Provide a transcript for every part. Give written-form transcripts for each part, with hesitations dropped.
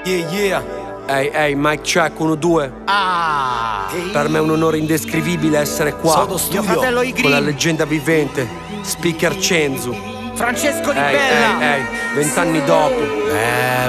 Yeah, yeah. Ehi, ehi, mic check, 1, 2. Per me è un onore indescrivibile essere qua Sodo Studio. Mio fratello con la Igrin, leggenda vivente, Speaker Cenzu. Francesco Di Ehi, Bella, ehi, 20 anni dopo,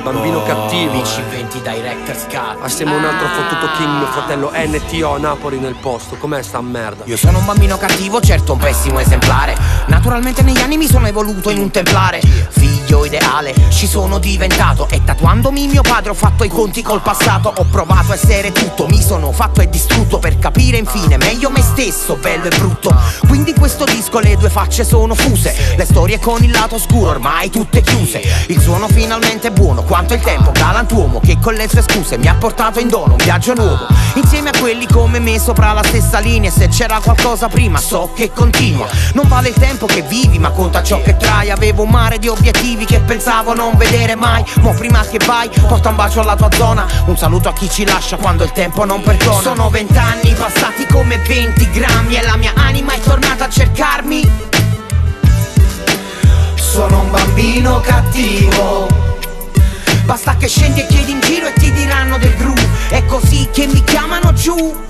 bambino cattivo. BC20 Director's Cut. Assieme a un altro fottuto king, mio fratello NTO a Napoli nel posto. Com'è sta merda? Io sono un bambino cattivo, certo un pessimo esemplare. Naturalmente negli anni mi sono evoluto in un templare. Figlio ideale, ci sono diventato. E tatuandomi mio padre ho fatto i conti col passato. Ho provato a essere tutto, mi sono fatto e distrutto per capire infine meglio me stesso, bello e brutto. Quindi questo disco le due facce sono fuse. Le storie con il lato oscuro ormai tutte chiuse. Il suono finalmente è buono quanto il tempo, galantuomo che con le sue scuse mi ha portato in dono un viaggio nuovo. Insieme a quelli come me sopra la stessa linea. E se c'era qualcosa prima so che continua. Non vale il tempo che vivi ma conta ciò che trai. Avevo un mare di obiettivi che pensavo non vedere mai. Mo prima che vai porta un bacio alla tua zona. Un saluto a chi ci lascia quando il tempo non perdona. Sono 20 anni passati come 20 grammi. E la mia anima è tornata a cercarmi. Sono un bambino cattivo. Basta che scendi e chiedi in giro e ti diranno del gru. È così che mi chiamano giù.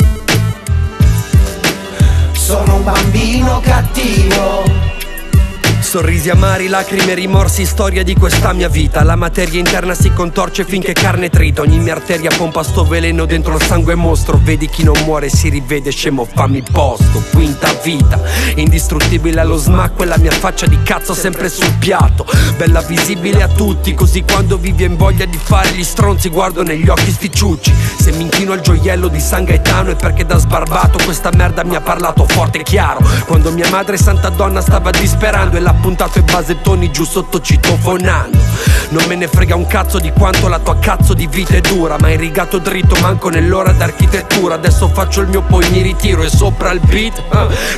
Sono un bambino cattivo. Sorrisi amari, lacrime, rimorsi, storia di questa mia vita. La materia interna si contorce finché carne trita. Ogni mia arteria pompa sto veleno dentro il sangue mostro. Vedi chi non muore si rivede, scemo fammi posto. Quinta vita, indistruttibile allo smacco. E la mia faccia di cazzo sempre sul piatto. Bella visibile a tutti, così quando vi viene voglia di fare gli stronzi guardo negli occhi sti ciucci. Se mi inchino al gioiello di San Gaetano è perché da sbarbato questa merda mi ha parlato forte e chiaro. Quando mia madre santa donna stava disperando e l'ha puntato i basettoni giù sotto citofonando. Non me ne frega un cazzo di quanto la tua cazzo di vita è dura. Ma hai rigato dritto manco nell'ora d'architettura. Adesso faccio il mio poi mi ritiro e sopra il beat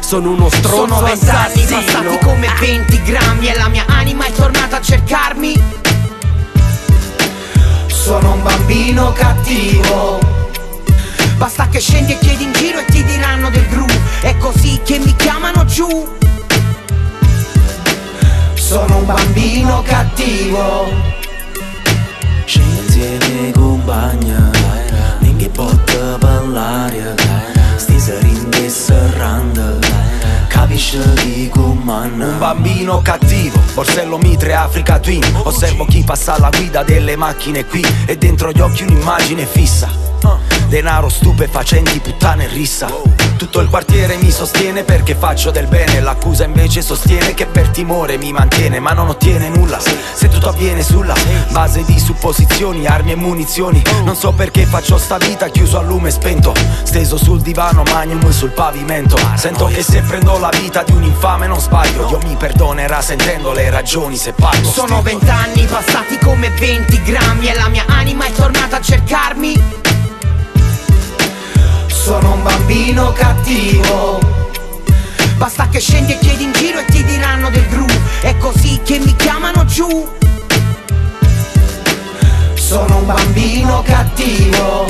sono uno stronzo. Sono 20 anni passati come 20 grammi. E la mia anima è tornata a cercarmi. Sono un bambino cattivo. Basta che scendi e chiedi in giro e ti diranno del gru. È così che mi chiamano giù. Sono un bambino cattivo. Scendi insieme compagna, ninguém porta per l'aria. Sti serinde e serranda, capisci di comanda. Un bambino cattivo, Borsello Mitre Africa Twin. Osservo chi passa alla guida delle macchine qui. E dentro gli occhi un'immagine fissa. Denaro, stupefacenti, puttane e rissa. Tutto il quartiere mi sostiene perché faccio del bene. L'accusa invece sostiene che per timore mi mantiene, ma non ottiene nulla se tutto avviene sulla base di supposizioni, armi e munizioni. Non so perché faccio sta vita chiuso a lume spento, steso sul divano, magnum sul pavimento. Sento che se prendo la vita di un infame non sbaglio. Dio mi perdonerà sentendo le ragioni se pago. Sono 20 anni passati come 20 grammi. E la mia anima è tornata a cercarmi. Sono un bambino cattivo. Basta che scendi e chiedi in giro e ti diranno del gru. È così che mi chiamano giù. Sono un bambino cattivo.